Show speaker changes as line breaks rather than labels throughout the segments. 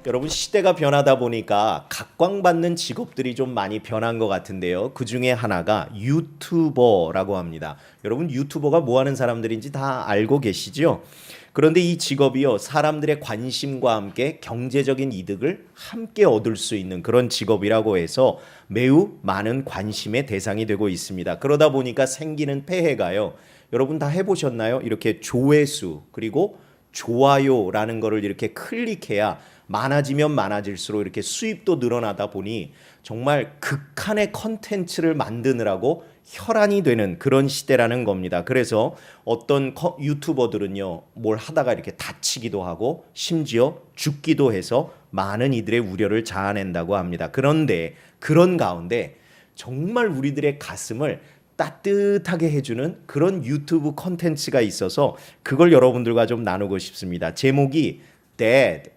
여러분 시대가 변하다 보니까 각광받는 직업들이 좀 많이 변한 것 같은데요. 그 중에 하나가 유튜버라고 합니다. 여러분 유튜버가 뭐 하는 사람들인지 다 알고 계시죠? 그런데 이 직업이요, 사람들의 관심과 함께 경제적인 이득을 함께 얻을 수 있는 그런 직업이라고 해서 매우 많은 관심의 대상이 되고 있습니다. 그러다 보니까 생기는 폐해가요. 여러분 다 해보셨나요? 이렇게 조회수 그리고 좋아요라는 거를 이렇게 클릭해야 많아지면 많아질수록 이렇게 수입도 늘어나다 보니 정말 극한의 컨텐츠를 만드느라고 혈안이 되는 그런 시대라는 겁니다. 그래서 어떤 유튜버들은요, 뭘 하다가 이렇게 다치기도 하고 심지어 죽기도 해서 많은 이들의 우려를 자아낸다고 합니다. 그런데 그런 가운데 정말 우리들의 가슴을 따뜻하게 해주는 그런 유튜브 컨텐츠가 있어서 그걸 여러분들과 좀 나누고 싶습니다. 제목이 Dad,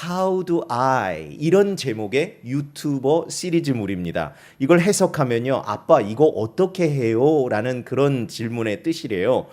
How do I? 이런 제목의 유튜버 시리즈물입니다. 이걸 해석하면요, 아빠 이거 어떻게 해요? 라는 그런 질문의 뜻이래요.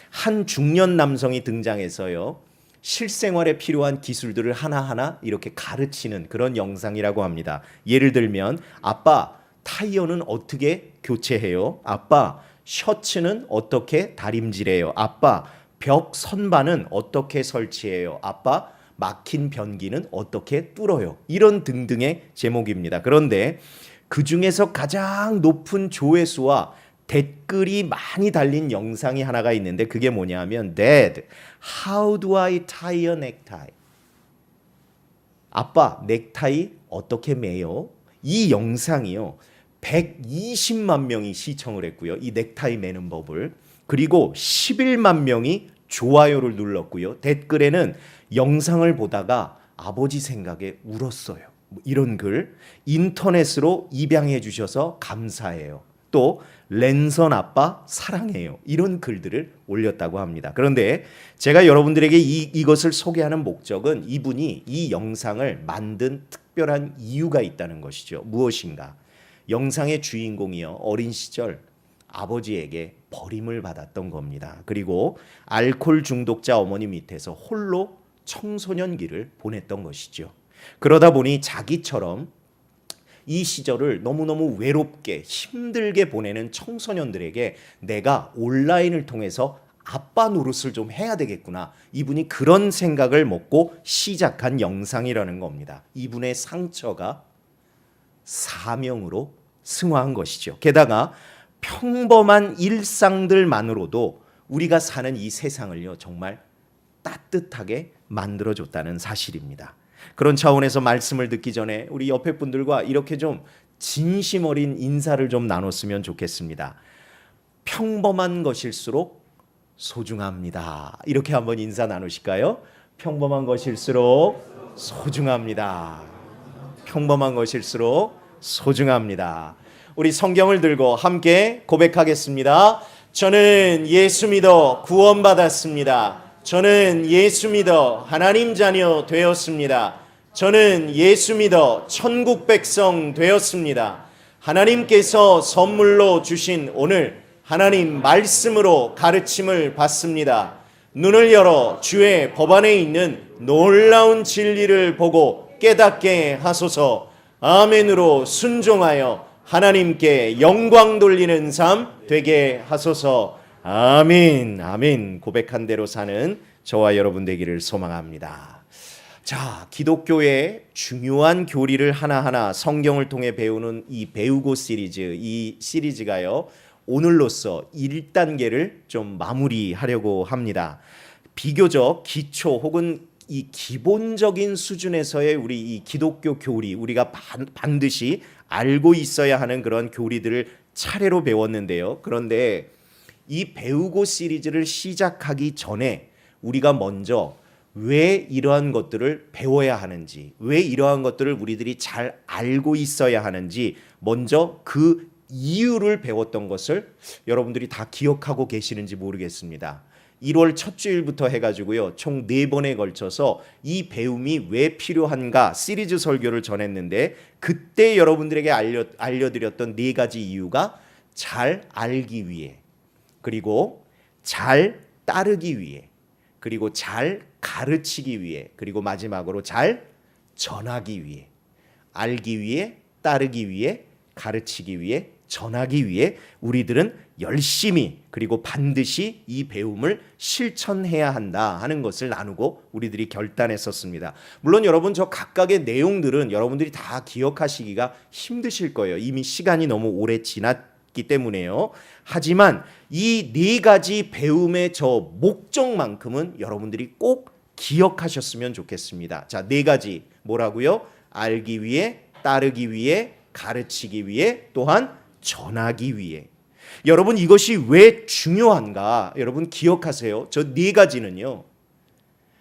한 중년 남성이 등장해서요, 실생활에 필요한 기술들을 하나하나 이렇게 가르치는 그런 영상이라고 합니다. 예를 들면 아빠 타이어는 어떻게 교체해요? 아빠 셔츠는 어떻게 다림질해요? 아빠 벽 선반은 어떻게 설치해요? 아빠 막힌 변기는 어떻게 뚫어요? 이런 등등의 제목입니다. 그런데 그 중에서 가장 높은 조회수와 댓글이 많이 달린 영상이 하나가 있는데 그게 뭐냐면 Dad, how do I tie a necktie? 아빠 넥타이 어떻게 매요? 이 영상이요, 120만 명이 시청을 했고요. 이 넥타이 매는 법을. 그리고 11만 명이 좋아요를 눌렀고요. 댓글에는 영상을 보다가 아버지 생각에 울었어요. 이런 글. 인터넷으로 입양해 주셔서 감사해요. 또 랜선 아빠 사랑해요. 이런 글들을 올렸다고 합니다. 그런데 제가 여러분들에게 이것을 소개하는 목적은 이분이 이 영상을 만든 특별한 이유가 있다는 것이죠. 무엇인가? 영상의 주인공이요, 어린 시절 아버지에게 버림을 받았던 겁니다. 그리고 알코올 중독자 어머니 밑에서 홀로 청소년기를 보냈던 것이죠. 그러다 보니 자기처럼 이 시절을 너무너무 외롭게 힘들게 보내는 청소년들에게 내가 온라인을 통해서 아빠 노릇을 좀 해야 되겠구나. 이분이 그런 생각을 먹고 시작한 영상이라는 겁니다. 이분의 상처가 사명으로 승화한 것이죠. 게다가 평범한 일상들만으로도 우리가 사는 이 세상을요, 정말 따뜻하게 만들어줬다는 사실입니다. 그런 차원에서 말씀을 듣기 전에 우리 옆에 분들과 이렇게 좀 진심 어린 인사를 좀 나눴으면 좋겠습니다. 평범한 것일수록 소중합니다. 이렇게 한번 인사 나누실까요? 평범한 것일수록 소중합니다. 평범한 것일수록 소중합니다. 우리 성경을 들고 함께 고백하겠습니다. 저는 예수 믿어 구원받았습니다. 저는 예수 믿어 하나님 자녀 되었습니다. 저는 예수 믿어 천국 백성 되었습니다. 하나님께서 선물로 주신 오늘 하나님 말씀으로 가르침을 받습니다. 눈을 열어 주의 법안에 있는 놀라운 진리를 보고 깨닫게 하소서. 아멘으로 순종하여 하나님께 영광 돌리는 삶 되게 하소서. 아멘. 아멘. 고백한 대로 사는 저와 여러분 되기를 소망합니다. 자, 기독교의 중요한 교리를 하나하나 성경을 통해 배우는 이 배우고 시리즈, 이 시리즈가요, 오늘로써 1단계를 좀 마무리하려고 합니다. 비교적 기초 혹은 이 기본적인 수준에서의 우리 이 기독교 교리, 우리가 반드시 알고 있어야 하는 그런 교리들을 차례로 배웠는데요. 그런데 이 배우고 시리즈를 시작하기 전에 우리가 먼저 왜 이러한 것들을 배워야 하는지, 왜 이러한 것들을 우리들이 잘 알고 있어야 하는지 먼저 그 이유를 배웠던 것을 여러분들이 다 기억하고 계시는지 모르겠습니다. 1월 첫 주일부터 해가지고요, 총 4번에 걸쳐서 이 배움이 왜 필요한가 시리즈 설교를 전했는데, 그때 여러분들에게 알려드렸던 4가지 이유가 잘 알기 위해, 그리고 잘 따르기 위해, 그리고 잘 가르치기 위해, 그리고 마지막으로 잘 전하기 위해, 알기 위해, 따르기 위해, 가르치기 위해, 전하기 위해 우리들은 열심히 그리고 반드시 이 배움을 실천해야 한다 하는 것을 나누고 우리들이 결단했었습니다. 물론 여러분 저 각각의 내용들은 여러분들이 다 기억하시기가 힘드실 거예요. 이미 시간이 너무 오래 지났기 때문에요. 하지만 이 네 가지 배움의 저 목적만큼은 여러분들이 꼭 기억하셨으면 좋겠습니다. 자, 네 가지 뭐라고요? 알기 위해, 따르기 위해, 가르치기 위해, 또한 전하기 위해. 여러분 이것이 왜 중요한가? 여러분 기억하세요. 저 네 가지는요.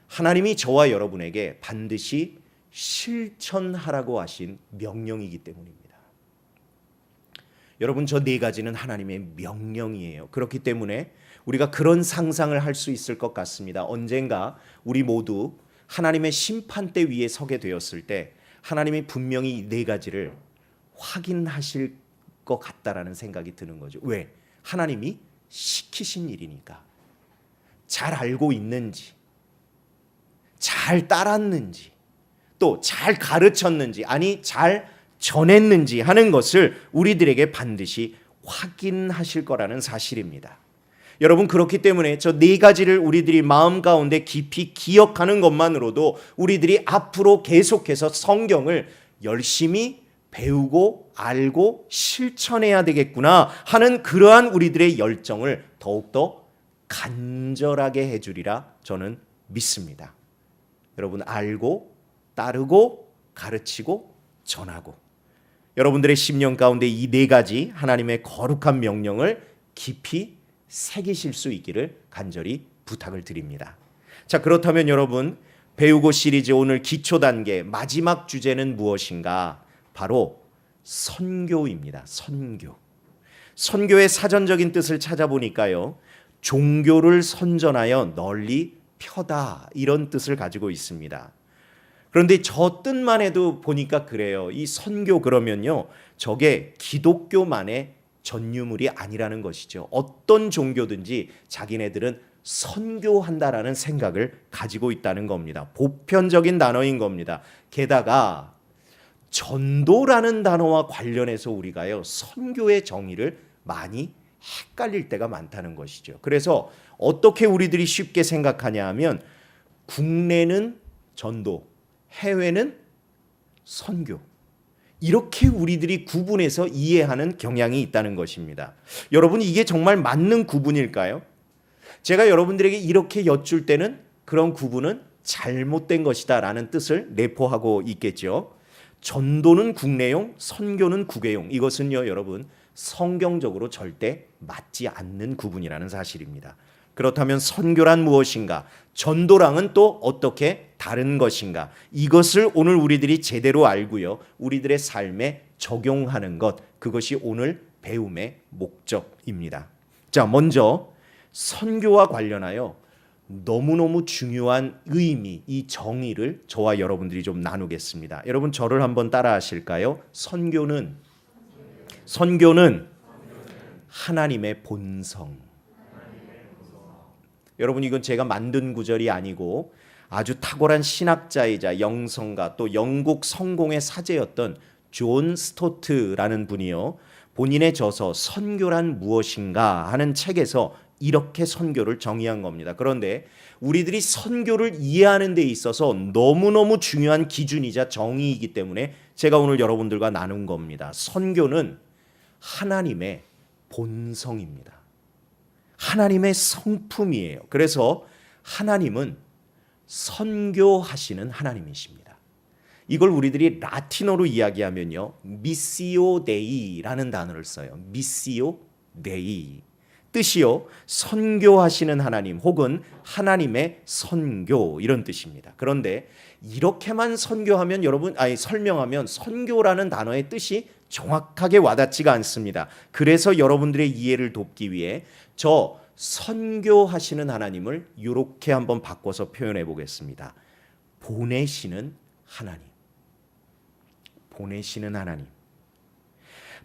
하나님이 저와 여러분에게 반드시 실천하라고 하신 명령이기 때문입니다. 여러분 저 네 가지는 하나님의 명령이에요. 그렇기 때문에 우리가 그런 상상을 할 수 있을 것 같습니다. 언젠가 우리 모두 하나님의 심판대 위에 서게 되었을 때 하나님이 분명히 이 네 가지를 확인하실 것 같다라는 생각이 드는 거죠. 왜? 하나님이 시키신 일이니까. 잘 알고 있는지, 잘 따랐는지, 또 잘 가르쳤는지, 아니 잘 전했는지 하는 것을 우리들에게 반드시 확인하실 거라는 사실입니다. 여러분 그렇기 때문에 저 네 가지를 우리들이 마음 가운데 깊이 기억하는 것만으로도 우리들이 앞으로 계속해서 성경을 열심히 배우고 알고 실천해야 되겠구나 하는 그러한 우리들의 열정을 더욱더 간절하게 해주리라 저는 믿습니다. 여러분 알고 따르고 가르치고 전하고 여러분들의 심령 가운데 이 네 가지 하나님의 거룩한 명령을 깊이 새기실 수 있기를 간절히 부탁을 드립니다. 자, 그렇다면 여러분 배우고 시리즈 오늘 기초 단계 마지막 주제는 무엇인가? 바로 선교입니다. 선교. 선교의 사전적인 뜻을 찾아보니까요. 종교를 선전하여 널리 펴다 이런 뜻을 가지고 있습니다. 그런데 저 뜻만 해도 보니까 그래요. 이 선교 그러면요. 저게 기독교만의 전유물이 아니라는 것이죠. 어떤 종교든지 자기네들은 선교한다라는 생각을 가지고 있다는 겁니다. 보편적인 단어인 겁니다. 게다가 전도라는 단어와 관련해서 우리가요. 선교의 정의를 많이 헷갈릴 때가 많다는 것이죠. 그래서 어떻게 우리들이 쉽게 생각하냐 하면 국내는 전도, 해외는 선교. 이렇게 우리들이 구분해서 이해하는 경향이 있다는 것입니다. 여러분 이게 정말 맞는 구분일까요? 제가 여러분들에게 이렇게 여쭐 때는 그런 구분은 잘못된 것이다라는 뜻을 내포하고 있겠죠. 전도는 국내용, 선교는 국외용. 이것은요, 여러분 성경적으로 절대 맞지 않는 구분이라는 사실입니다. 그렇다면 선교란 무엇인가? 전도랑은 또 어떻게 다른 것인가? 이것을 오늘 우리들이 제대로 알고요. 우리들의 삶에 적용하는 것. 그것이 오늘 배움의 목적입니다. 자, 먼저 선교와 관련하여 너무너무 중요한 의미, 이 정의를 저와 여러분들이 좀 나누겠습니다. 여러분 저를 한번 따라 하실까요? 선교는 하나님의 본성. 여러분 이건 제가 만든 구절이 아니고 아주 탁월한 신학자이자 영성가 또 영국 성공의 사제였던 존 스토트라는 분이요. 본인의 저서 선교란 무엇인가 하는 책에서 이렇게 선교를 정의한 겁니다. 그런데 우리들이 선교를 이해하는 데 있어서 너무너무 중요한 기준이자 정의이기 때문에 제가 오늘 여러분들과 나눈 겁니다. 선교는 하나님의 본성입니다. 하나님의 성품이에요. 그래서 하나님은 선교하시는 하나님이십니다. 이걸 우리들이 라틴어로 이야기하면요. 미시오 데이라는 단어를 써요. 미시오 데이. 뜻이요. 선교하시는 하나님 혹은 하나님의 선교 이런 뜻입니다. 그런데 이렇게만 선교하면 설명하면 선교라는 단어의 뜻이 정확하게 와닿지가 않습니다. 그래서 여러분들의 이해를 돕기 위해 저 선교하시는 하나님을 이렇게 한번 바꿔서 표현해 보겠습니다. 보내시는 하나님. 보내시는 하나님.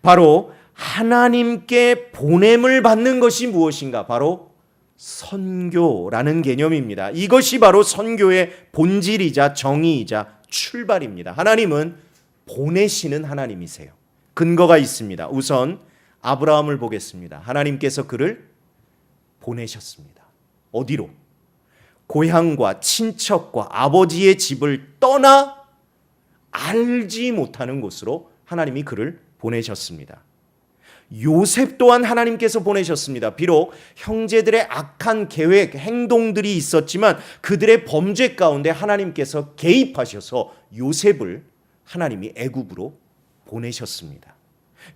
바로 하나님께 보냄을 받는 것이 무엇인가? 바로 선교라는 개념입니다. 이것이 바로 선교의 본질이자 정의이자 출발입니다. 하나님은 보내시는 하나님이세요. 근거가 있습니다. 우선 아브라함을 보겠습니다. 하나님께서 그를 보내셨습니다. 어디로? 고향과 친척과 아버지의 집을 떠나 알지 못하는 곳으로 하나님이 그를 보내셨습니다. 요셉 또한 하나님께서 보내셨습니다. 비록 형제들의 악한 계획, 행동들이 있었지만 그들의 범죄 가운데 하나님께서 개입하셔서 요셉을 하나님이 애굽으로 보내셨습니다.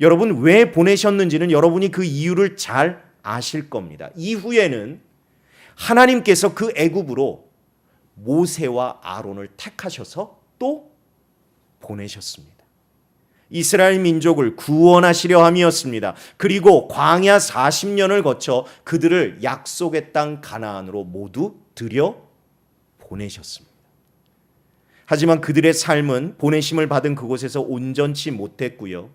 여러분, 왜 보내셨는지는 여러분이 그 이유를 잘 아실 겁니다. 이후에는 하나님께서 그 애굽으로 모세와 아론을 택하셔서 또 보내셨습니다. 이스라엘 민족을 구원하시려 함이었습니다. 그리고 광야 40년을 거쳐 그들을 약속의 땅 가나안으로 모두 들여 보내셨습니다. 하지만 그들의 삶은 보내심을 받은 그곳에서 온전치 못했고요.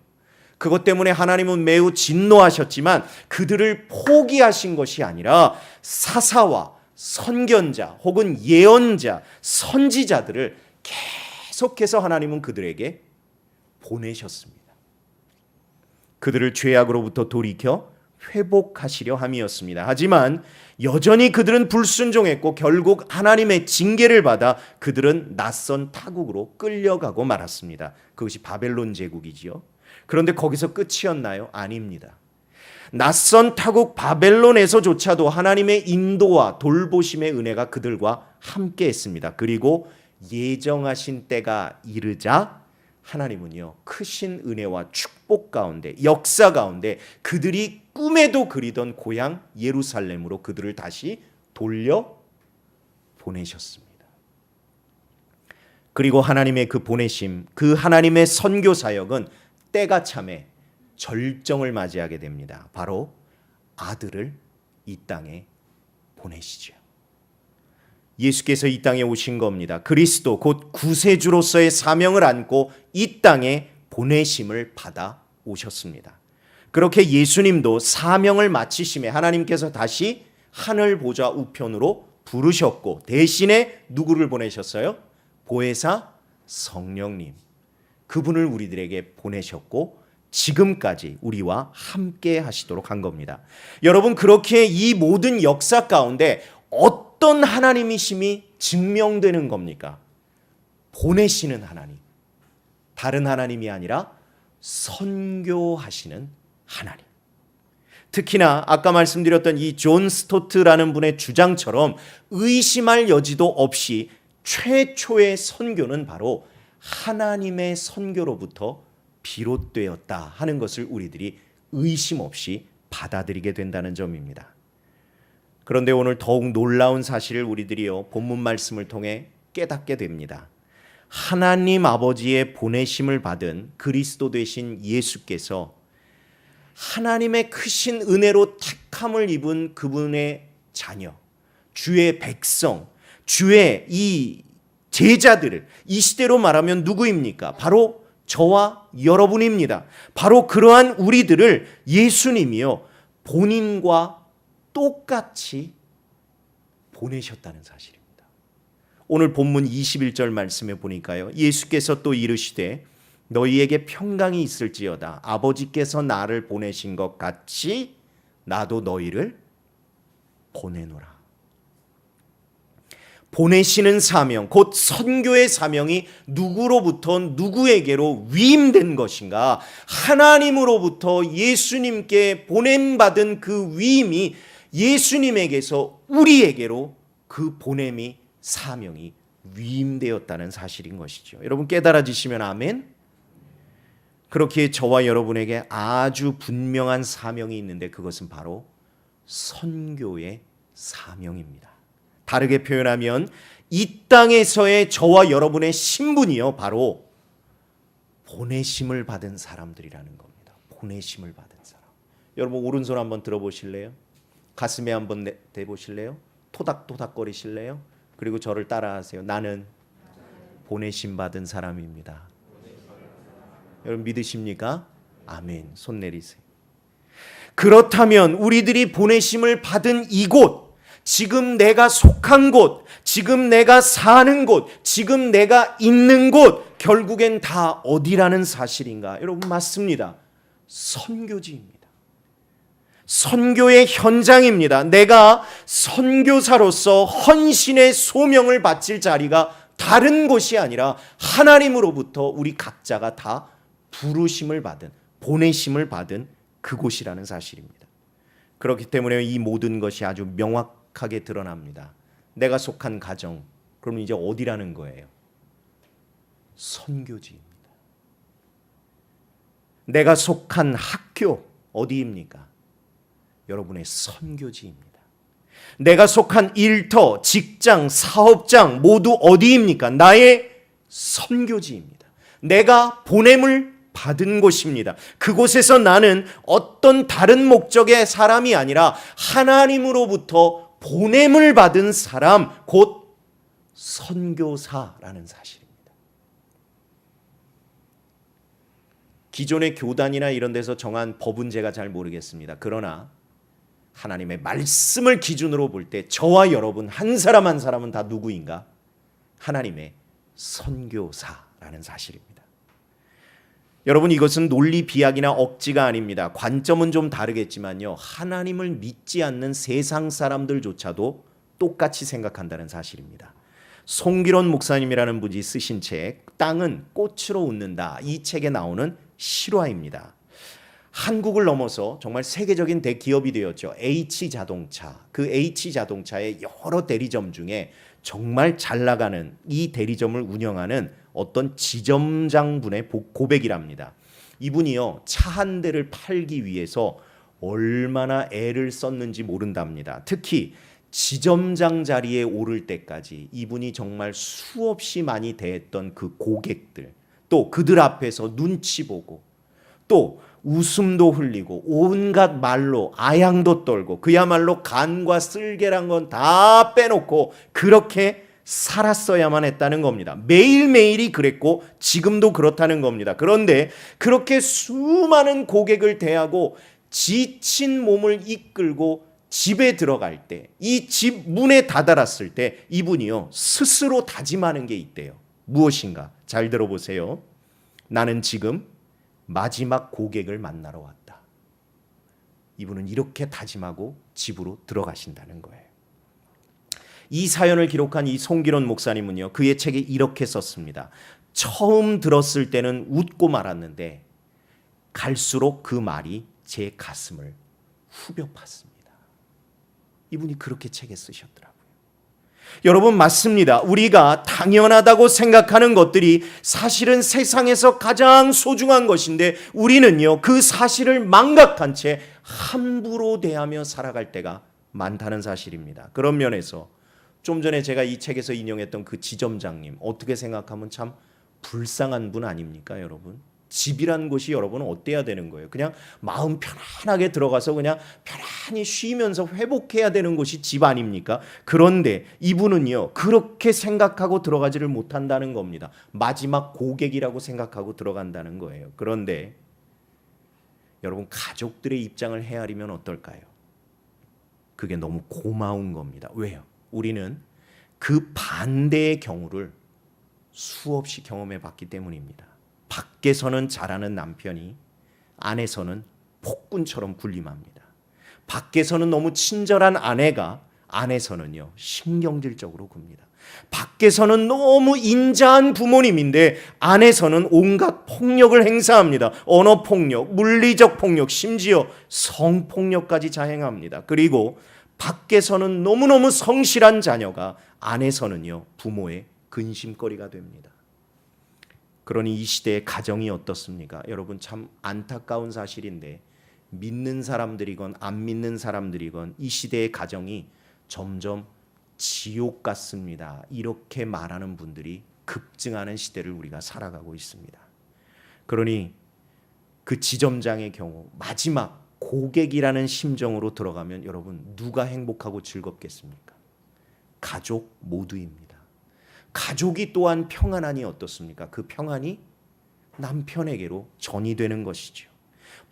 그것 때문에 하나님은 매우 진노하셨지만 그들을 포기하신 것이 아니라 사사와 선견자 혹은 예언자, 선지자들을 계속해서 하나님은 그들에게 보내셨습니다. 그들을 죄악으로부터 돌이켜 회복하시려 함이었습니다. 하지만 여전히 그들은 불순종했고 결국 하나님의 징계를 받아 그들은 낯선 타국으로 끌려가고 말았습니다. 그것이 바벨론 제국이지요. 그런데 거기서 끝이었나요? 아닙니다. 낯선 타국 바벨론에서조차도 하나님의 인도와 돌보심의 은혜가 그들과 함께 했습니다. 그리고 예정하신 때가 이르자 하나님은요, 크신 은혜와 축복 가운데, 역사 가운데 그들이 꿈에도 그리던 고향 예루살렘으로 그들을 다시 돌려 보내셨습니다. 그리고 하나님의 그 보내심, 그 하나님의 선교 사역은 때가 참에 절정을 맞이하게 됩니다. 바로 아들을 이 땅에 보내시죠. 예수께서 이 땅에 오신 겁니다. 그리스도 곧 구세주로서의 사명을 안고 이 땅에 보내심을 받아 오셨습니다. 그렇게 예수님도 사명을 마치심에 하나님께서 다시 하늘 보좌 우편으로 부르셨고 대신에 누구를 보내셨어요? 보혜사 성령님. 그분을 우리들에게 보내셨고 지금까지 우리와 함께 하시도록 한 겁니다. 여러분, 그렇게 이 모든 역사 가운데 어떤 하나님이심이 증명되는 겁니까? 보내시는 하나님. 다른 하나님이 아니라 선교하시는 하나님. 특히나 아까 말씀드렸던 이 존 스토트라는 분의 주장처럼 의심할 여지도 없이 최초의 선교는 바로 하나님의 선교로부터 비롯되었다 하는 것을 우리들이 의심 없이 받아들이게 된다는 점입니다. 그런데 오늘 더욱 놀라운 사실을 우리들이요 본문 말씀을 통해 깨닫게 됩니다. 하나님 아버지의 보내심을 받은 그리스도 되신 예수께서 하나님의 크신 은혜로 택함을 입은 그분의 자녀, 주의 백성, 주의 이 제자들을 이 시대로 말하면 누구입니까? 바로 저와 여러분입니다. 바로 그러한 우리들을 예수님이요 본인과 똑같이 보내셨다는 사실입니다. 오늘 본문 21절 말씀에 보니까요. 예수께서 또 이르시되 너희에게 평강이 있을지어다. 아버지께서 나를 보내신 것 같이 나도 너희를 보내노라. 보내시는 사명, 곧 선교의 사명이 누구로부터 누구에게로 위임된 것인가? 하나님으로부터 예수님께 보냄받은 그 위임이 예수님에게서 우리에게로 그 보냄이 사명이 위임되었다는 사실인 것이죠. 여러분 깨달아지시면 아멘. 그렇게 저와 여러분에게 아주 분명한 사명이 있는데 그것은 바로 선교의 사명입니다. 다르게 표현하면 이 땅에서의 저와 여러분의 신분이요 바로 보내심을 받은 사람들이라는 겁니다. 보내심을 받은 사람. 여러분 오른손 한번 들어보실래요? 가슴에 한번 대보실래요? 토닥토닥 거리실래요? 그리고 저를 따라하세요. 나는 보내심 받은 사람입니다. 여러분 믿으십니까? 아멘. 손 내리세요. 그렇다면 우리들이 보내심을 받은 이곳, 지금 내가 속한 곳, 지금 내가 사는 곳, 지금 내가 있는 곳, 결국엔 다 어디라는 사실인가? 여러분, 맞습니다. 선교지입니다. 선교의 현장입니다. 내가 선교사로서 헌신의 소명을 바칠 자리가 다른 곳이 아니라 하나님으로부터 우리 각자가 다 부르심을 받은, 보내심을 받은 그곳이라는 사실입니다. 그렇기 때문에 이 모든 것이 아주 명확하게 드러납니다. 내가 속한 가정, 그럼 이제 어디라는 거예요? 선교지입니다. 내가 속한 학교, 어디입니까? 여러분의 선교지입니다. 내가 속한 일터, 직장, 사업장 모두 어디입니까? 나의 선교지입니다. 내가 보냄을 받은 곳입니다. 그곳에서 나는 어떤 다른 목적의 사람이 아니라 하나님으로부터 보냄을 받은 사람, 곧 선교사라는 사실입니다. 기존의 교단이나 이런 데서 정한 법은 제가 잘 모르겠습니다. 그러나 하나님의 말씀을 기준으로 볼 때 저와 여러분 한 사람 한 사람은 다 누구인가? 하나님의 선교사라는 사실입니다. 여러분, 이것은 논리 비약이나 억지가 아닙니다. 관점은 좀 다르겠지만요, 하나님을 믿지 않는 세상 사람들조차도 똑같이 생각한다는 사실입니다. 송기론 목사님이라는 분이 쓰신 책 땅은 꽃으로 웃는다, 이 책에 나오는 실화입니다. 한국을 넘어서 정말 세계적인 대기업이 되었죠. H자동차. 그 H자동차의 여러 대리점 중에 정말 잘 나가는 이 대리점을 운영하는 어떤 지점장분의 고백이랍니다. 이분이요, 차 한 대를 팔기 위해서 얼마나 애를 썼는지 모른답니다. 특히 지점장 자리에 오를 때까지 이분이 정말 수없이 많이 대했던 그 고객들, 또 그들 앞에서 눈치 보고, 또 웃음도 흘리고 온갖 말로 아양도 떨고 그야말로 간과 쓸개란 건 다 빼놓고 그렇게 살았어야만 했다는 겁니다. 매일매일이 그랬고 지금도 그렇다는 겁니다. 그런데 그렇게 수많은 고객을 대하고 지친 몸을 이끌고 집에 들어갈 때, 이 집 문에 다다랐을 때 이분이요, 스스로 다짐하는 게 있대요. 무엇인가? 잘 들어보세요. 나는 지금 마지막 고객을 만나러 왔다. 이분은 이렇게 다짐하고 집으로 들어가신다는 거예요. 이 사연을 기록한 이 송기론 목사님은요, 그의 책에 이렇게 썼습니다. 처음 들었을 때는 웃고 말았는데 갈수록 그 말이 제 가슴을 후벼 팠습니다. 이분이 그렇게 책에 쓰셨더라고요. 여러분, 맞습니다. 우리가 당연하다고 생각하는 것들이 사실은 세상에서 가장 소중한 것인데 우리는요, 그 사실을 망각한 채 함부로 대하며 살아갈 때가 많다는 사실입니다. 그런 면에서 좀 전에 제가 이 책에서 인용했던 그 지점장님, 어떻게 생각하면 참 불쌍한 분 아닙니까, 여러분? 집이란 곳이 여러분은 어때야 되는 거예요? 그냥 마음 편안하게 들어가서 그냥 편안히 쉬면서 회복해야 되는 곳이 집 아닙니까? 그런데 이분은요, 그렇게 생각하고 들어가지를 못한다는 겁니다. 마지막 고객이라고 생각하고 들어간다는 거예요. 그런데 여러분, 가족들의 입장을 헤아리면 어떨까요? 그게 너무 고마운 겁니다. 왜요? 우리는 그 반대의 경우를 수없이 경험해 봤기 때문입니다. 밖에서는 잘하는 남편이 안에서는 폭군처럼 군림합니다. 밖에서는 너무 친절한 아내가 안에서는요, 신경질적으로 굽니다. 밖에서는 너무 인자한 부모님인데 안에서는 온갖 폭력을 행사합니다. 언어폭력, 물리적 폭력, 심지어 성폭력까지 자행합니다. 그리고 밖에서는 너무너무 성실한 자녀가 안에서는요, 부모의 근심거리가 됩니다. 그러니 이 시대의 가정이 어떻습니까? 여러분, 참 안타까운 사실인데 믿는 사람들이건 안 믿는 사람들이건 이 시대의 가정이 점점 지옥 같습니다. 이렇게 말하는 분들이 급증하는 시대를 우리가 살아가고 있습니다. 그러니 그 지점장의 경우 마지막 고객이라는 심정으로 들어가면 여러분, 누가 행복하고 즐겁겠습니까? 가족 모두입니다. 가족이 또한 평안하니 어떻습니까? 그 평안이 남편에게로 전이되는 것이죠.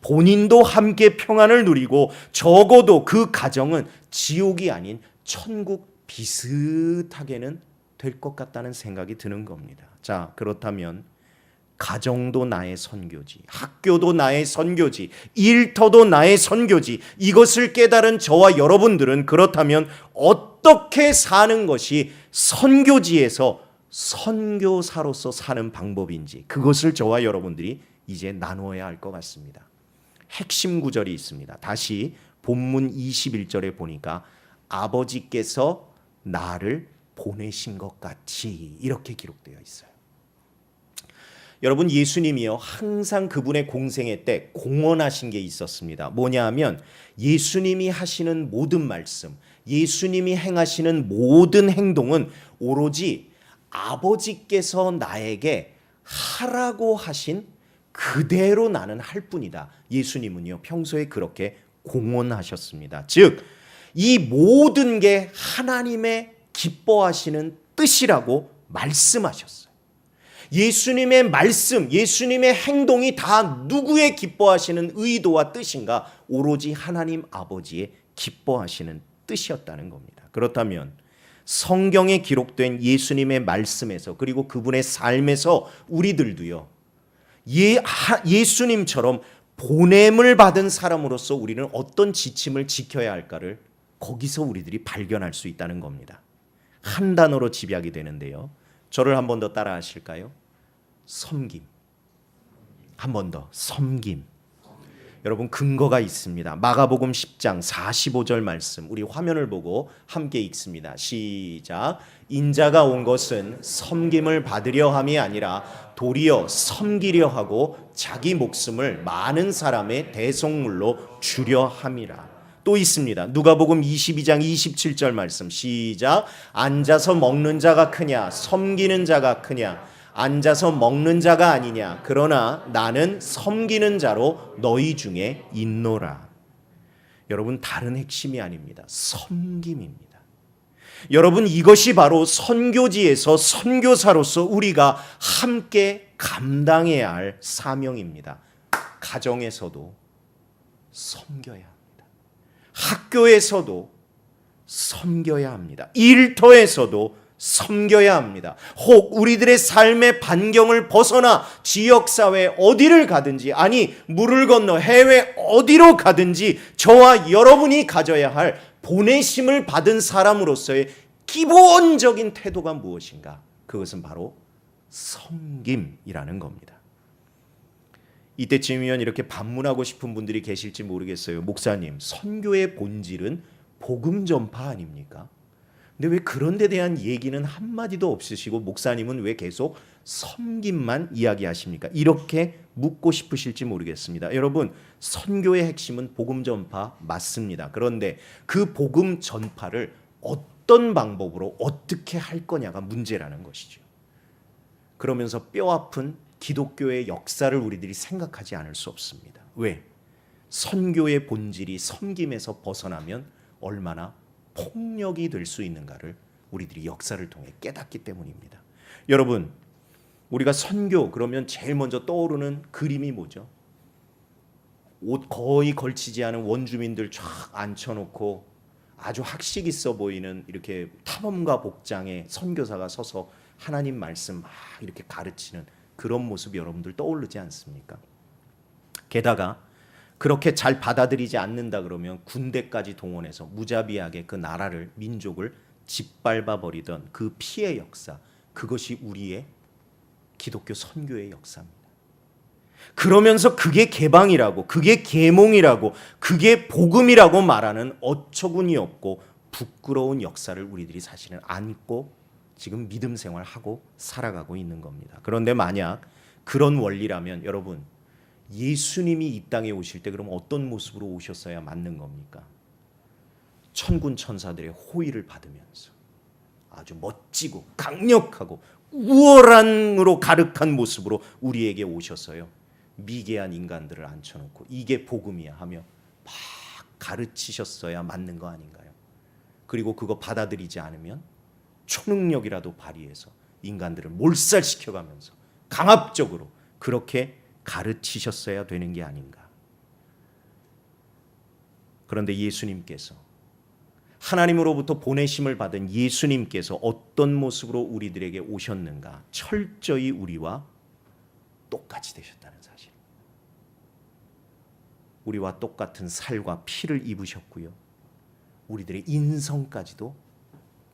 본인도 함께 평안을 누리고 적어도 그 가정은 지옥이 아닌 천국 비슷하게는 될 것 같다는 생각이 드는 겁니다. 자, 그렇다면 가정도 나의 선교지, 학교도 나의 선교지, 일터도 나의 선교지, 이것을 깨달은 저와 여러분들은 그렇다면 어떻게 사는 것이 선교지에서 선교사로서 사는 방법인지, 그것을 저와 여러분들이 이제 나누어야 할 것 같습니다. 핵심 구절이 있습니다. 다시 본문 21절에 보니까 아버지께서 나를 보내신 것 같이, 이렇게 기록되어 있어요. 여러분, 예수님이요 항상 그분의 공생애 때 공언하신 게 있었습니다. 뭐냐 하면 예수님이 하시는 모든 말씀, 예수님이 행하시는 모든 행동은 오로지 아버지께서 나에게 하라고 하신 그대로 나는 할 뿐이다. 예수님은요 평소에 그렇게 공언하셨습니다. 즉, 이 모든 게 하나님의 기뻐하시는 뜻이라고 말씀하셨어요. 예수님의 말씀, 예수님의 행동이 다 누구의 기뻐하시는 의도와 뜻인가? 오로지 하나님 아버지의 기뻐하시는 뜻이었다는 겁니다. 그렇다면 성경에 기록된 예수님의 말씀에서, 그리고 그분의 삶에서 우리들도요 예수님처럼 보냄을 받은 사람으로서 우리는 어떤 지침을 지켜야 할까를 거기서 우리들이 발견할 수 있다는 겁니다. 한 단어로 집약이 되는데요, 저를 한 번 더 따라 하실까요? 섬김. 한 번 더, 섬김. 여러분, 근거가 있습니다. 마가복음 10장 45절 말씀, 우리 화면을 보고 함께 읽습니다. 시작. 인자가 온 것은 섬김을 받으려 함이 아니라 도리어 섬기려 하고 자기 목숨을 많은 사람의 대속물로 주려 함이라. 또 있습니다. 누가복음 22장 27절 말씀, 시작. 앉아서 먹는 자가 크냐 섬기는 자가 크냐? 앉아서 먹는 자가 아니냐? 그러나 나는 섬기는 자로 너희 중에 있노라. 여러분, 다른 핵심이 아닙니다. 섬김입니다. 여러분, 이것이 바로 선교지에서 선교사로서 우리가 함께 감당해야 할 사명입니다. 가정에서도 섬겨야 합니다. 학교에서도 섬겨야 합니다. 일터에서도 섬겨야 합니다. 혹 우리들의 삶의 반경을 벗어나 지역사회 어디를 가든지, 아니 물을 건너 해외 어디로 가든지 저와 여러분이 가져야 할 보내심을 받은 사람으로서의 기본적인 태도가 무엇인가? 그것은 바로 섬김이라는 겁니다. 이때쯤이면 이렇게 반문하고 싶은 분들이 계실지 모르겠어요. 목사님, 선교의 본질은 복음 전파 아닙니까? 근데 왜 그런 데 대한 얘기는 한마디도 없으시고 목사님은 왜 계속 섬김만 이야기하십니까? 이렇게 묻고 싶으실지 모르겠습니다. 여러분, 선교의 핵심은 복음 전파 맞습니다. 그런데 그 복음 전파를 어떤 방법으로 어떻게 할 거냐가 문제라는 것이죠. 그러면서 뼈아픈 기독교의 역사를 우리들이 생각하지 않을 수 없습니다. 왜? 선교의 본질이 섬김에서 벗어나면 얼마나 폭력이 될 수 있는가를 우리들이 역사를 통해 깨닫기 때문입니다. 여러분, 우리가 선교 그러면 제일 먼저 떠오르는 그림이 뭐죠? 옷 거의 걸치지 않은 원주민들 쫙 앉혀놓고 아주 학식 있어 보이는 이렇게 탐험가 복장의 선교사가 서서 하나님 말씀 막 이렇게 가르치는 그런 모습이 여러분들 떠오르지 않습니까? 게다가 그렇게 잘 받아들이지 않는다 그러면 군대까지 동원해서 무자비하게 그 나라를, 민족을 짓밟아 버리던 그 피해 역사, 그것이 우리의 기독교 선교의 역사입니다. 그러면서 그게 개방이라고, 그게 계몽이라고, 그게 복음이라고 말하는 어처구니 없고 부끄러운 역사를 우리들이 사실은 안고 지금 믿음 생활하고 살아가고 있는 겁니다. 그런데 만약 그런 원리라면 여러분, 예수님이 이 땅에 오실 때 그럼 어떤 모습으로 오셨어야 맞는 겁니까? 천군 천사들의 호의를 받으면서 아주 멋지고 강력하고 우월한으로 가득한 모습으로 우리에게 오셨어요. 미개한 인간들을 앉혀놓고 이게 복음이야 하며 막 가르치셨어야 맞는 거 아닌가요? 그리고 그거 받아들이지 않으면 초능력이라도 발휘해서 인간들을 몰살시켜가면서 강압적으로 그렇게 가르치셨어야 되는 게 아닌가. 그런데 예수님께서 하나님으로부터 보내심을 받은 예수님께서 어떤 모습으로 우리들에게 오셨는가? 철저히 우리와 똑같이 되셨다는 사실. 우리와 똑같은 살과 피를 입으셨고요. 우리들의 인성까지도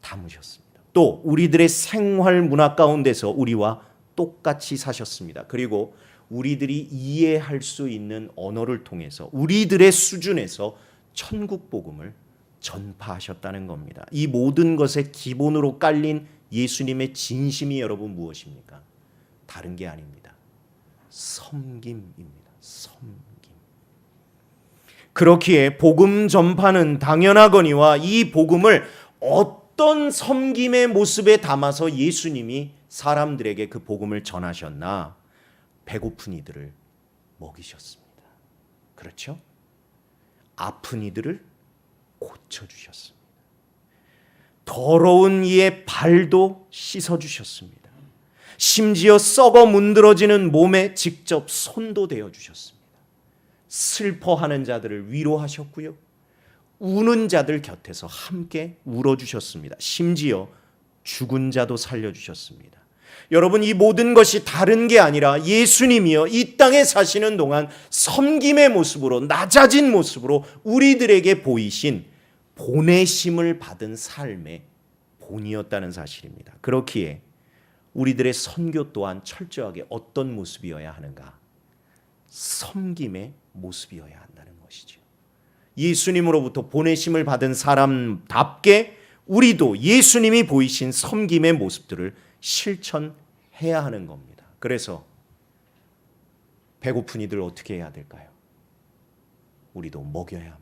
담으셨습니다. 또 우리들의 생활 문화 가운데서 우리와 똑같이 사셨습니다. 그리고 우리들이 이해할 수 있는 언어를 통해서 우리들의 수준에서 천국 복음을 전파하셨다는 겁니다. 이 모든 것의 기본으로 깔린 예수님의 진심이 여러분 무엇입니까? 다른 게 아닙니다. 섬김입니다. 섬김. 그렇기에 복음 전파는 당연하거니와 이 복음을 어떤 섬김의 모습에 담아서 예수님이 사람들에게 그 복음을 전하셨나? 배고픈 이들을 먹이셨습니다. 그렇죠? 아픈 이들을 고쳐주셨습니다. 더러운 이의 발도 씻어주셨습니다. 심지어 썩어 문드러지는 몸에 직접 손도 대어주셨습니다. 슬퍼하는 자들을 위로하셨고요. 우는 자들 곁에서 함께 울어주셨습니다. 심지어 죽은 자도 살려주셨습니다. 여러분, 이 모든 것이 다른 게 아니라 예수님이요 이 땅에 사시는 동안 섬김의 모습으로, 낮아진 모습으로 우리들에게 보이신 보내심을 받은 삶의 본이었다는 사실입니다. 그렇기에 우리들의 선교 또한 철저하게 어떤 모습이어야 하는가? 섬김의 모습이어야 한다는 것이죠. 예수님으로부터 보내심을 받은 사람답게 우리도 예수님이 보이신 섬김의 모습들을 실천해야 하는 겁니다. 그래서 배고픈 이들 어떻게 해야 될까요? 우리도 먹여야 합니다.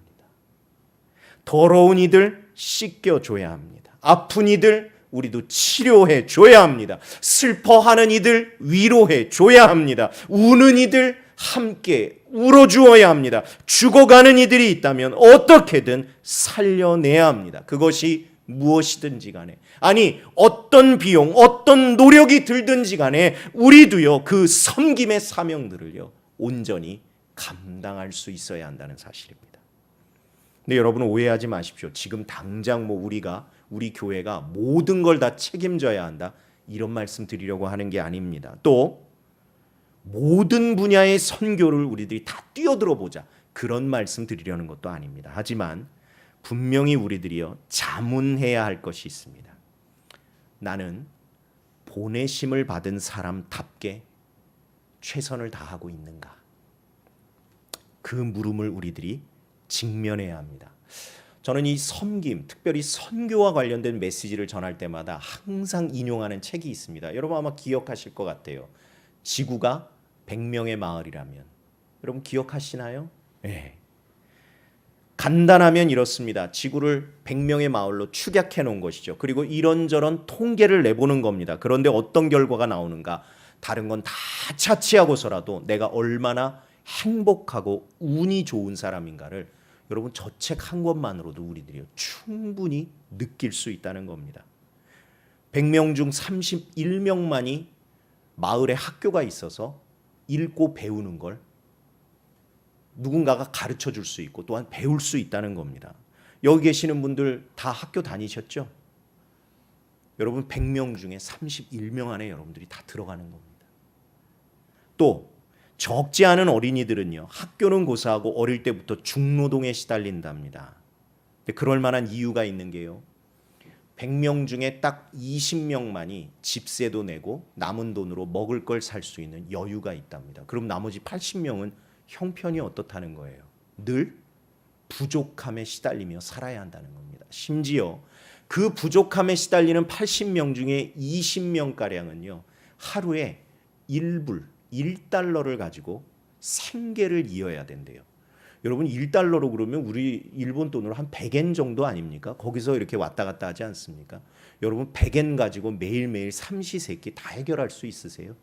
더러운 이들 씻겨줘야 합니다. 아픈 이들 우리도 치료해 줘야 합니다. 슬퍼하는 이들 위로해 줘야 합니다. 우는 이들 함께 울어주어야 합니다. 죽어가는 이들이 있다면 어떻게든 살려내야 합니다. 그것이 무엇이든지 간에, 아니 어떤 비용, 어떤 노력이 들든지 간에 우리도요 그 섬김의 사명들을요 온전히 감당할 수 있어야 한다는 사실입니다. 근데 여러분 오해하지 마십시오. 지금 당장 우리 교회가 모든 걸 다 책임져야 한다, 이런 말씀 드리려고 하는 게 아닙니다. 또 모든 분야의 선교를 우리들이 다 뛰어들어 보자, 그런 말씀 드리려는 것도 아닙니다. 하지만 분명히 우리들이요 자문해야 할 것이 있습니다. 나는 보내심을 받은 사람답게 최선을 다하고 있는가? 그 물음을 우리들이 직면해야 합니다. 저는 이 섬김, 특별히 선교와 관련된 메시지를 전할 때마다 항상 인용하는 책이 있습니다. 여러분 아마 기억하실 것 같아요. 지구가 100명의 마을이라면, 여러분 기억하시나요? 네. 간단하면 이렇습니다. 지구를 100명의 마을로 축약해 놓은 것이죠. 그리고 이런저런 통계를 내보는 겁니다. 그런데 어떤 결과가 나오는가? 다른 건 다 차치하고서라도 내가 얼마나 행복하고 운이 좋은 사람인가를 여러분 저 책 한 권만으로도 우리들이 충분히 느낄 수 있다는 겁니다. 100명 중 31명만이 마을에 학교가 있어서 읽고 배우는 걸 누군가가 가르쳐 줄 수 있고 또한 배울 수 있다는 겁니다. 여기 계시는 분들 다 학교 다니셨죠? 여러분 100명 중에 31명 안에 여러분들이 다 들어가는 겁니다. 또 적지 않은 어린이들은요, 학교는 고사하고 어릴 때부터 중노동에 시달린답니다. 근데 그럴 만한 이유가 있는 게요, 100명 중에 딱 20명만이 집세도 내고 남은 돈으로 먹을 걸 살 수 있는 여유가 있답니다. 그럼 나머지 80명은 형편이 어떻다는 거예요? 늘 부족함에 시달리며 살아야 한다는 겁니다. 심지어 그 부족함에 시달리는 80명 중에 20명가량은요 하루에 1달러를 가지고 생계를 이어야 된대요. 여러분 1달러로 그러면 우리 일본 돈으로 한 100엔 정도 아닙니까? 거기서 이렇게 왔다 갔다 하지 않습니까? 여러분 100엔 가지고 매일매일 삼시세끼 다 해결할 수 있으세요?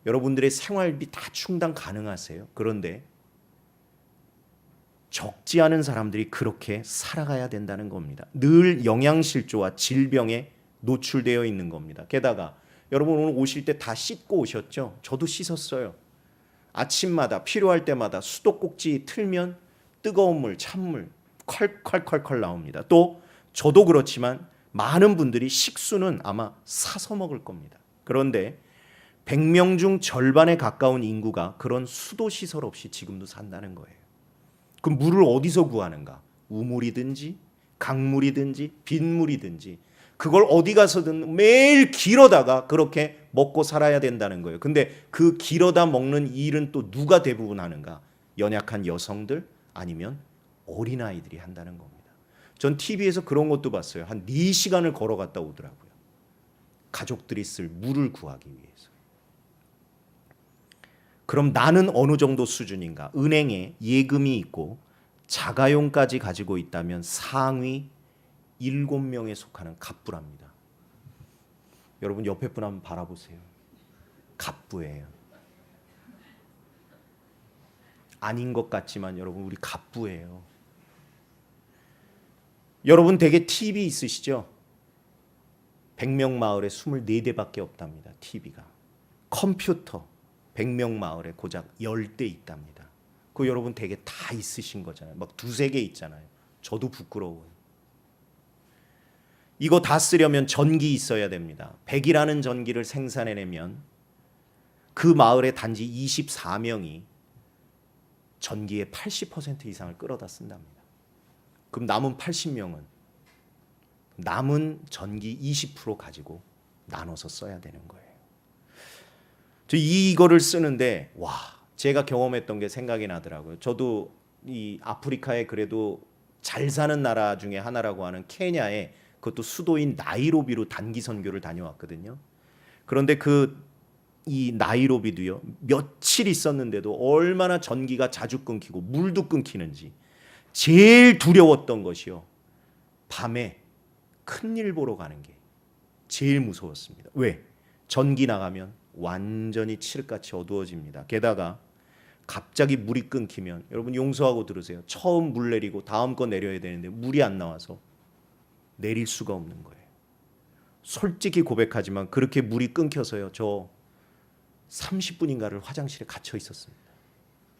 여러분들의 생활비 다 충당 가능하세요? 그런데 적지 않은 사람들이 그렇게 살아가야 된다는 겁니다. 늘 영양실조와 질병에 노출되어 있는 겁니다. 게다가 여러분 오늘 오실 때 다 씻고 오셨죠? 저도 씻었어요. 아침마다 필요할 때마다 수도꼭지 틀면 뜨거운 물, 찬물 콸콸콸콸 나옵니다. 또 저도 그렇지만 많은 분들이 식수는 아마 사서 먹을 겁니다. 그런데 100명 중 절반에 가까운 인구가 그런 수도 시설 없이 지금도 산다는 거예요. 그럼 물을 어디서 구하는가? 우물이든지 강물이든지 빗물이든지 그걸 어디 가서든 매일 길어다가 그렇게 먹고 살아야 된다는 거예요. 근데 그 길어다 먹는 일은 또 누가 대부분 하는가? 연약한 여성들 아니면 어린아이들이 한다는 겁니다. 전 TV에서 그런 것도 봤어요. 한 4시간을 걸어갔다 오더라고요. 가족들이 쓸 물을 구하기 위해서. 그럼 나는 어느 정도 수준인가? 은행에 예금이 있고 자가용까지 가지고 있다면 상위 7명에 속하는 갑부랍니다. 여러분 옆에 분 한번 바라보세요. 갑부예요. 아닌 것 같지만 여러분 우리 갑부예요. 여러분 댁에 TV 있으시죠? 100명 마을에 24대밖에 없답니다. TV가. 컴퓨터 100명 마을에 고작 10대 있답니다. 그 여러분 댁에 다 있으신 거잖아요. 막 2-3개 있잖아요. 저도 부끄러워요. 이거 다 쓰려면 전기 있어야 됩니다. 100이라는 전기를 생산해내면 그 마을에 단지 24명이 전기의 80% 이상을 끌어다 쓴답니다. 그럼 남은 80명은 남은 전기 20% 가지고 나눠서 써야 되는 거예요. 저 이거를 쓰는데 와, 제가 경험했던 게 생각이 나더라고요. 저도 이 아프리카에 그래도 잘 사는 나라 중에 하나라고 하는 케냐에 그것도 수도인 나이로비로 단기 선교를 다녀왔거든요. 그런데 이 나이로비도요, 며칠 있었는데도 얼마나 전기가 자주 끊기고 물도 끊기는지 제일 두려웠던 것이요, 밤에 큰일 보러 가는 게 제일 무서웠습니다. 왜? 전기 나가면 완전히 칠흑같이 어두워집니다. 게다가 갑자기 물이 끊기면 여러분 용서하고 들으세요. 처음 물 내리고 다음 거 내려야 되는데 물이 안 나와서 내릴 수가 없는 거예요. 솔직히 고백하지만 그렇게 물이 끊겨서요, 저 30분인가를 화장실에 갇혀 있었습니다.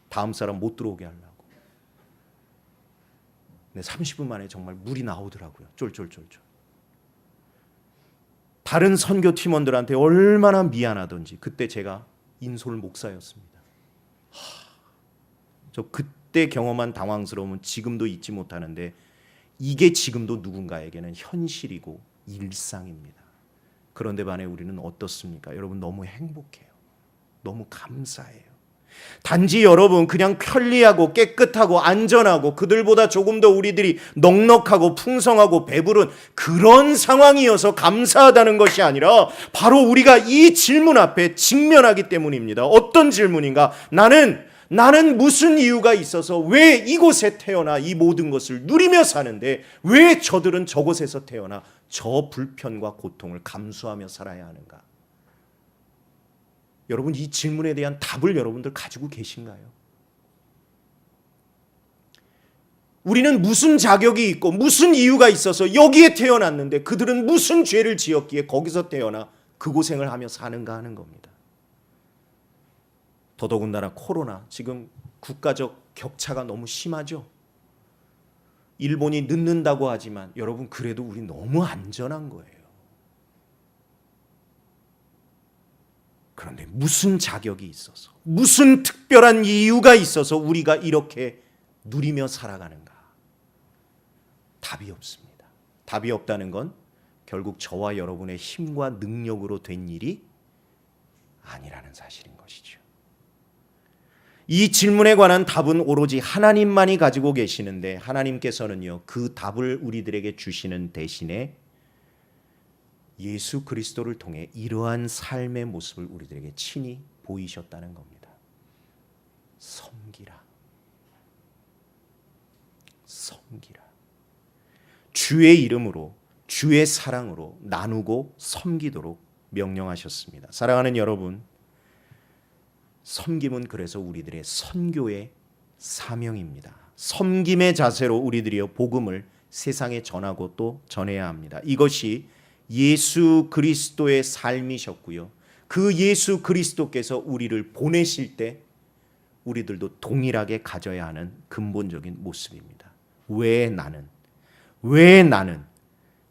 다음 사람 못 들어오게 하려고. 근데 30분 만에 정말 물이 나오더라고요. 쫄쫄쫄쫄. 다른 선교 팀원들한테 얼마나 미안하던지. 그때 제가 인솔 목사였습니다. 저 그때 경험한 당황스러움은 지금도 잊지 못하는데 이게 지금도 누군가에게는 현실이고 일상입니다. 그런데 반해 우리는 어떻습니까? 여러분 너무 행복해요. 너무 감사해요. 단지 여러분 그냥 편리하고 깨끗하고 안전하고 그들보다 조금 더 우리들이 넉넉하고 풍성하고 배부른 그런 상황이어서 감사하다는 것이 아니라 바로 우리가 이 질문 앞에 직면하기 때문입니다. 어떤 질문인가? 나는 무슨 이유가 있어서 왜 이곳에 태어나 이 모든 것을 누리며 사는데 왜 저들은 저곳에서 태어나 저 불편과 고통을 감수하며 살아야 하는가? 여러분 이 질문에 대한 답을 여러분들 가지고 계신가요? 우리는 무슨 자격이 있고 무슨 이유가 있어서 여기에 태어났는데 그들은 무슨 죄를 지었기에 거기서 태어나 그 고생을 하며 사는가 하는 겁니다. 더더군다나 코로나, 지금 국가적 격차가 너무 심하죠. 일본이 늦는다고 하지만 여러분 그래도 우리 너무 안전한 거예요. 그런데 무슨 자격이 있어서, 무슨 특별한 이유가 있어서 우리가 이렇게 누리며 살아가는가? 답이 없습니다. 답이 없다는 건 결국 저와 여러분의 힘과 능력으로 된 일이 아니라는 사실인 것이죠. 이 질문에 관한 답은 오로지 하나님만이 가지고 계시는데 하나님께서는요, 그 답을 우리들에게 주시는 대신에 예수 그리스도를 통해 이러한 삶의 모습을 우리들에게 친히 보이셨다는 겁니다. 섬기라. 섬기라. 주의 이름으로, 주의 사랑으로 나누고 섬기도록 명령하셨습니다. 사랑하는 여러분, 섬김은 그래서 우리들의 선교의 사명입니다. 섬김의 자세로 우리들이여 복음을 세상에 전하고 또 전해야 합니다. 이것이 예수 그리스도의 삶이셨고요. 그 예수 그리스도께서 우리를 보내실 때 우리들도 동일하게 가져야 하는 근본적인 모습입니다. 왜 나는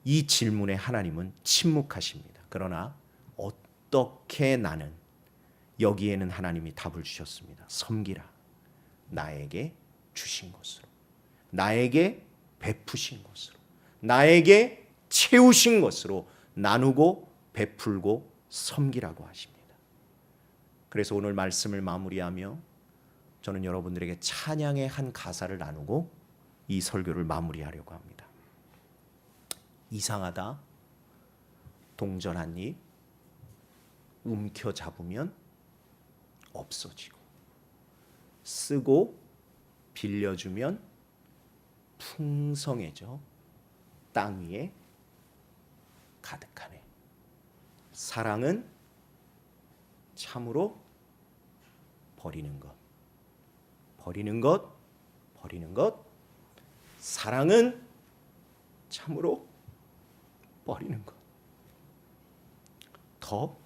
이 질문에 하나님은 침묵하십니다. 그러나 어떻게 나는, 여기에는 하나님이 답을 주셨습니다. 섬기라. 나에게 주신 것으로, 나에게 베푸신 것으로, 나에게 채우신 것으로 나누고 베풀고 섬기라고 하십니다. 그래서 오늘 말씀을 마무리하며 저는 여러분들에게 찬양의 한 가사를 나누고 이 설교를 마무리하려고 합니다. 이상하다. 동전 한 입 움켜잡으면 없어지고, 쓰고 빌려주면 풍성해져 땅 위에 가득하네. 사랑은 참으로 버리는 것, 버리는 것, 버리는 것. 사랑은 참으로 버리는 것, 더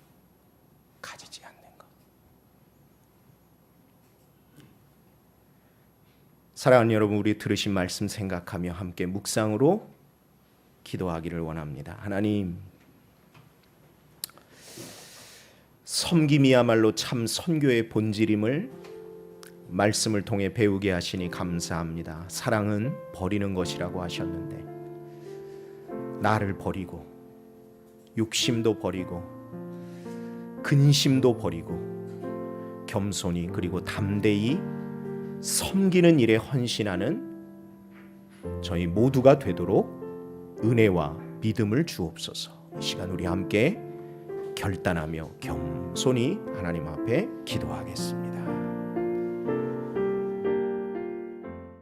가지지 않는 것. 사랑하는 여러분, 우리 들으신 말씀 생각하며 함께 묵상으로 기도하기를 원합니다. 하나님, 섬김이야말로 참 선교의 본질임을 말씀을 통해 배우게 하시니 감사합니다. 사랑은 버리는 것이라고 하셨는데, 나를 버리고 욕심도 버리고 근심도 버리고 겸손히 그리고 담대히 섬기는 일에 헌신하는 저희 모두가 되도록 은혜와 믿음을 주옵소서. 이 시간 우리 함께 결단하며 겸손히 하나님 앞에 기도하겠습니다.